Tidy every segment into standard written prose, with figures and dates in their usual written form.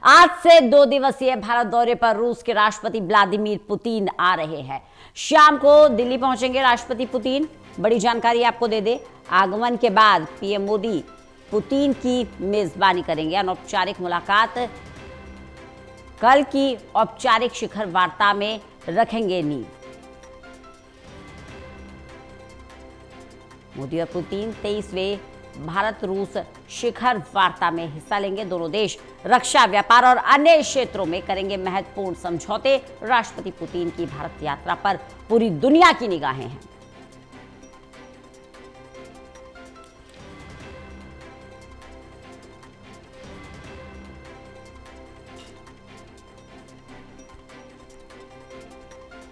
आज से 2 दिवसीय भारत दौरे पर रूस के राष्ट्रपति व्लादिमीर पुतिन आ रहे हैं। शाम को दिल्ली पहुंचेंगे राष्ट्रपति पुतिन। बड़ी जानकारी आपको दे दे, आगमन के बाद पीएम मोदी पुतिन की मेजबानी करेंगे। अनौपचारिक मुलाकात कल की औपचारिक शिखर वार्ता में रखेंगे नींव। मोदी और पुतिन 23वें भारत रूस शिखर वार्ता में हिस्सा लेंगे। दोनों देश रक्षा, व्यापार और अन्य क्षेत्रों में करेंगे महत्वपूर्ण समझौते। राष्ट्रपति पुतिन की भारत यात्रा पर पूरी दुनिया की निगाहें हैं।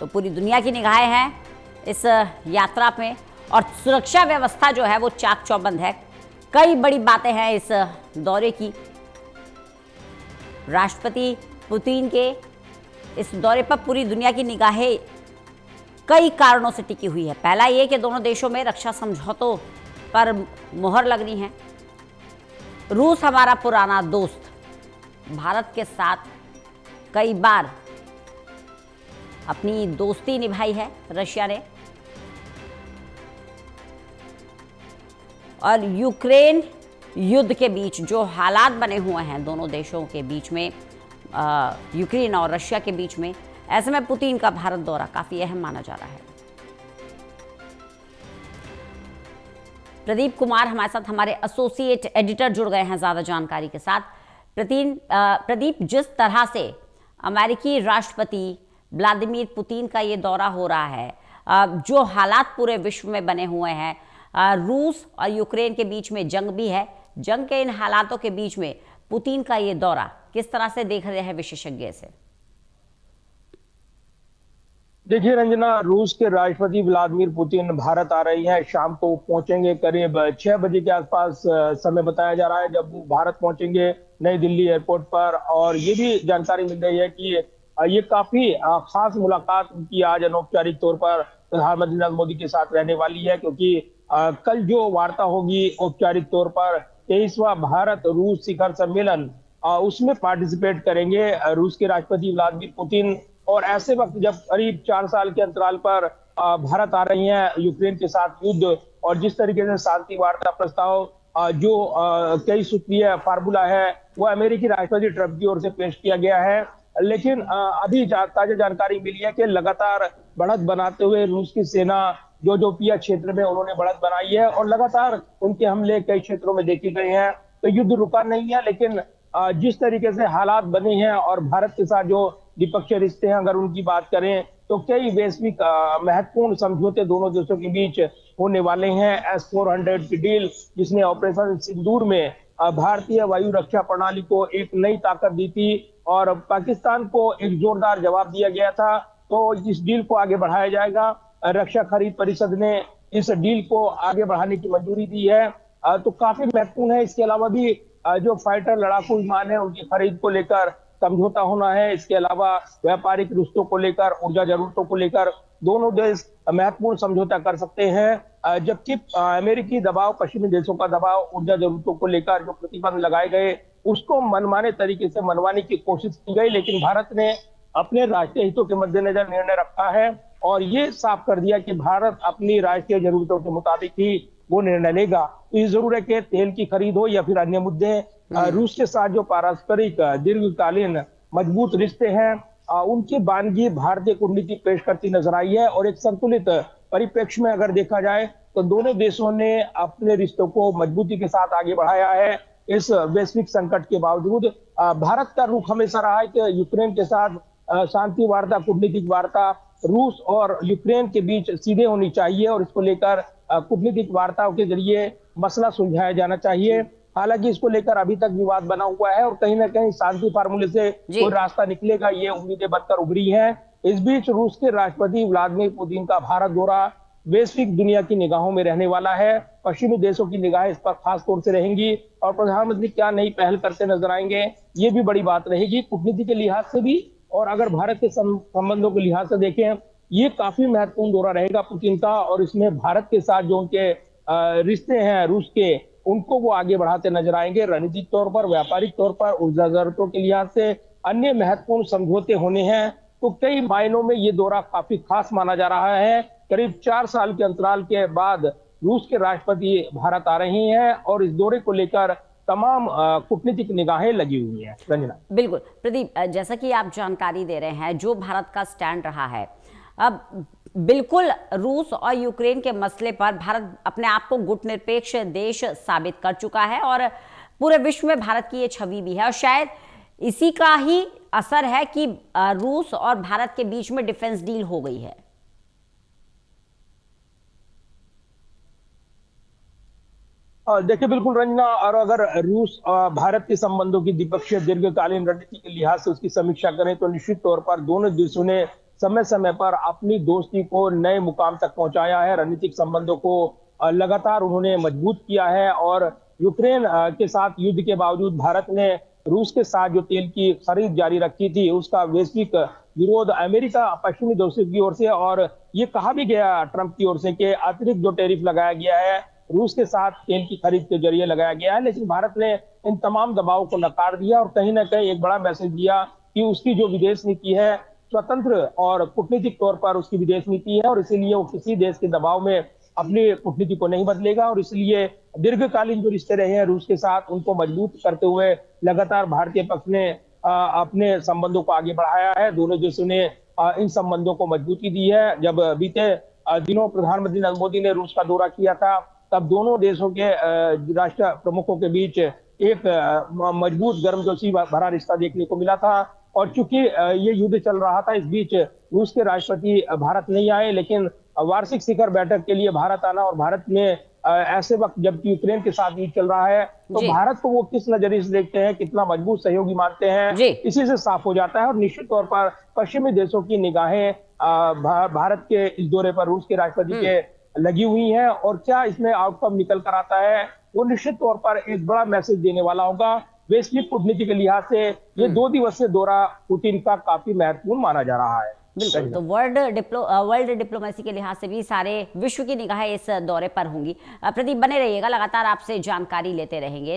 तो पूरी दुनिया की निगाहें हैं इस यात्रा में और सुरक्षा व्यवस्था जो है वो चाक चौबंद है। कई बड़ी बातें हैं इस दौरे की। राष्ट्रपति पुतिन के इस दौरे पर पूरी दुनिया की निगाहें कई कारणों से टिकी हुई है। पहला ये कि दोनों देशों में रक्षा समझौतों पर मुहर लगनी है। रूस हमारा पुराना दोस्त, भारत के साथ कई बार अपनी दोस्ती निभाई है रशिया ने। और यूक्रेन युद्ध के बीच जो हालात बने हुए हैं दोनों देशों के बीच में, यूक्रेन और रशिया के बीच में, ऐसे में पुतिन का भारत दौरा काफी अहम माना जा रहा है। प्रदीप कुमार हमारे साथ, हमारे एसोसिएट एडिटर जुड़ गए हैं ज्यादा जानकारी के साथ। प्रदीप, जिस तरह से अमेरिकी राष्ट्रपति व्लादिमीर पुतिन का ये दौरा हो रहा है, जो हालात पूरे विश्व में बने हुए हैं, रूस और यूक्रेन के बीच में जंग भी है, जंग के इन हालातों के बीच में पुतिन का ये दौरा किस तरह से देख रहे हैं विशेषज्ञ से? देखिए रंजना, रूस के राष्ट्रपति व्लादिमीर पुतिन भारत आ रही हैं। शाम को पहुंचेंगे, करीब 6 बजे के आसपास समय बताया जा रहा है जब वो भारत पहुंचेंगे नई दिल्ली एयरपोर्ट पर। और ये भी जानकारी मिल रही है कि ये काफी खास मुलाकात उनकी आज अनौपचारिक तौर पर प्रधानमंत्री नरेंद्र मोदी के साथ रहने वाली है, क्योंकि कल जो वार्ता होगी औपचारिक तौर पर 23वां भारत रूस शिखर सम्मेलन, उसमें पार्टिसिपेट करेंगे रूस के राष्ट्रपति व्लादिमीर पुतिन। और ऐसे वक्त जब करीब 4 साल के अंतराल पर भारत आ रही हैं यूक्रेन के साथ युद्ध, और जिस तरीके से शांति वार्ता प्रस्ताव जो कई सूत्रीय फार्मूला है वो अमेरिकी राष्ट्रपति ट्रंप की ओर से पेश किया गया है। लेकिन अभी ताजा जानकारी मिली है कि लगातार बढ़त बनाते हुए रूस की सेना जोजोपिया क्षेत्र में उन्होंने बढ़त बनाई है और लगातार उनके हमले कई क्षेत्रों में देखे गए हैं। तो युद्ध रुका नहीं है, लेकिन जिस तरीके से हालात बने हैं और भारत के साथ जो द्विपक्षीय रिश्ते हैं अगर उनकी बात करें तो कई वैश्विक महत्वपूर्ण समझौते दोनों देशों के बीच होने वाले हैं। S-400 की डील, जिसने ऑपरेशन सिंदूर में भारतीय वायु रक्षा प्रणाली को एक नई ताकत दी थी और पाकिस्तान को एक जोरदार जवाब दिया गया था, तो इस डील को आगे बढ़ाया जाएगा। रक्षा खरीद परिषद ने इस डील को आगे बढ़ाने की मंजूरी दी है, तो काफी महत्वपूर्ण है। इसके अलावा भी जो फाइटर लड़ाकू विमान है उनकी खरीद को लेकर समझौता होना है। इसके अलावा व्यापारिक रिश्तों को लेकर, ऊर्जा जरूरतों को लेकर दोनों देश महत्वपूर्ण समझौता कर सकते हैं। जबकि अमेरिकी दबाव, पश्चिमी देशों का दबाव ऊर्जा जरूरतों को लेकर जो प्रतिबंध लगाए गए उसको मनमाने तरीके से मनवाने की कोशिश की गई, लेकिन भारत ने अपने राष्ट्रीय हितों के मद्देनजर निर्णय रखा है और ये साफ कर दिया कि भारत अपनी राष्ट्रीय जरूरतों के मुताबिक ही वो निर्णय लेगा। तो ये जरूर है कि तेल की खरीद हो या फिर अन्य मुद्दे, रूस के साथ जो पारस्परिक दीर्घकालीन मजबूत रिश्ते हैं उनकी बानगी भारतीय कूटनीति पेश करती नजर आई है। और एक संतुलित परिप्रेक्ष्य में अगर देखा जाए तो दोनों देशों ने अपने रिश्तों को मजबूती के साथ आगे बढ़ाया है। इस वैश्विक संकट के बावजूद भारत का रुख हमेशा रहा है कि यूक्रेन के साथ शांति वार्ता, कूटनीतिक वार्ता रूस और यूक्रेन के बीच सीधे होनी चाहिए और इसको लेकर कूटनीतिक वार्ताओं के जरिए मसला सुलझाया जाना चाहिए। हालांकि इसको लेकर अभी तक विवाद बना हुआ है और कहीं ना कहीं शांति फार्मूले से कोई रास्ता निकलेगा, ये उम्मीदें बनकर उभरी हैं। इस बीच रूस के राष्ट्रपति व्लादिमीर पुतिन का भारत दौरा वैश्विक दुनिया की निगाहों में रहने वाला है। पश्चिमी देशों की निगाहें इस पर खास तौर से रहेंगी और प्रधानमंत्री क्या नई पहल करते नजर आएंगे, ये भी बड़ी बात रहेगी कूटनीति के लिहाज से भी। और अगर भारत के संबंधों के लिहाज से देखें, ये काफी महत्वपूर्ण दौरा रहेगा पुतिन का और इसमें भारत के साथ जो उनके रिश्ते हैं रूस के, उनको वो आगे बढ़ाते नजर आएंगे। रणनीतिक तौर पर, व्यापारिक तौर पर, ऊर्जा जरूरतों के लिहाज से अन्य महत्वपूर्ण समझौते होने हैं। तो कई मायनों में ये दौरा काफी खास माना जा रहा है। करीब 4 साल के अंतराल के बाद रूस के राष्ट्रपति भारत आ रहे हैं और इस दौरे को लेकर तमाम कूटनीतिक निगाहें लगी हुई हैं। रंजना, बिल्कुल प्रदीप, जैसा कि आप जानकारी दे रहे हैं, जो भारत का स्टैंड रहा है, अब बिल्कुल रूस और यूक्रेन के मसले पर भारत अपने आप को गुटनिरपेक्ष देश साबित कर चुका है और पूरे विश्व में भारत की ये छवि भी है और शायद इसी का ही असर है कि रूस और भारत के बीच में डिफेंस डील हो गई है। देखिए बिल्कुल रंजना, और अगर रूस और भारत के संबंधों की द्विपक्षीय दीर्घकालीन रणनीति के लिहाज से उसकी समीक्षा करें तो निश्चित तौर पर दोनों देशों ने समय समय पर अपनी दोस्ती को नए मुकाम तक पहुंचाया है। रणनीतिक संबंधों को लगातार उन्होंने मजबूत किया है और यूक्रेन के साथ युद्ध के बावजूद भारत ने रूस के साथ जो तेल की खरीद जारी रखी थी उसका वैश्विक विरोध अमेरिका पश्चिमी देशों की ओर से, और ये कहा भी गया ट्रंप की ओर से कि अतिरिक्त जो टैरिफ लगाया गया है रूस के साथ तेल की खरीद के जरिए लगाया गया है, लेकिन भारत ने इन तमाम दबाव को नकार दिया और कहीं ना कहीं एक बड़ा मैसेज दिया कि उसकी जो विदेश नीति है स्वतंत्र और कूटनीतिक तौर पर उसकी विदेश नीति है और इसीलिए वो किसी देश के दबाव में अपनी कूटनीति को नहीं बदलेगा और इसलिए दीर्घकालीन जो रिश्ते रहे हैं रूस के साथ उनको मजबूत करते हुए लगातार भारतीय पक्ष ने अपने संबंधों को आगे बढ़ाया है। दोनों देशों ने इन संबंधों को मजबूती दी है। जब बीते दिनों प्रधानमंत्री नरेंद्र मोदी ने रूस का दौरा किया था तब दोनों देशों के राष्ट्र प्रमुखों के बीच एक मजबूत गर्मजोशी भरा रिश्ता देखने को मिला था। और चूंकि ये युद्ध चल रहा था, इस बीच रूस के राष्ट्रपति भारत नहीं आए, लेकिन वार्षिक शिखर बैठक के लिए भारत आना और भारत में ऐसे वक्त जबकि यूक्रेन के साथ युद्ध चल रहा है तो भारत को वो किस नजरिए से देखते हैं, कितना मजबूत सहयोगी मानते हैं, इसी से साफ हो जाता है। और निश्चित तौर पर पश्चिमी देशों की निगाहें भारत के इस दौरे पर रूस के राष्ट्रपति के लगी हुई है और क्या इसमें आउटकम निकल कर आता है वो निश्चित तौर पर एक बड़ा मैसेज देने वाला होगा। वैश्विक कूटनीति के लिहाज से ये 2 दिवसीय दौरा पुतिन का काफी महत्वपूर्ण माना जा रहा है। बिल्कुल, तो वर्ल्ड डिप्लोमेसी के लिहाज से भी सारे विश्व की निगाहें इस दौरे पर होंगी। प्रदीप बने रहिएगा, लगातार आपसे जानकारी लेते रहेंगे।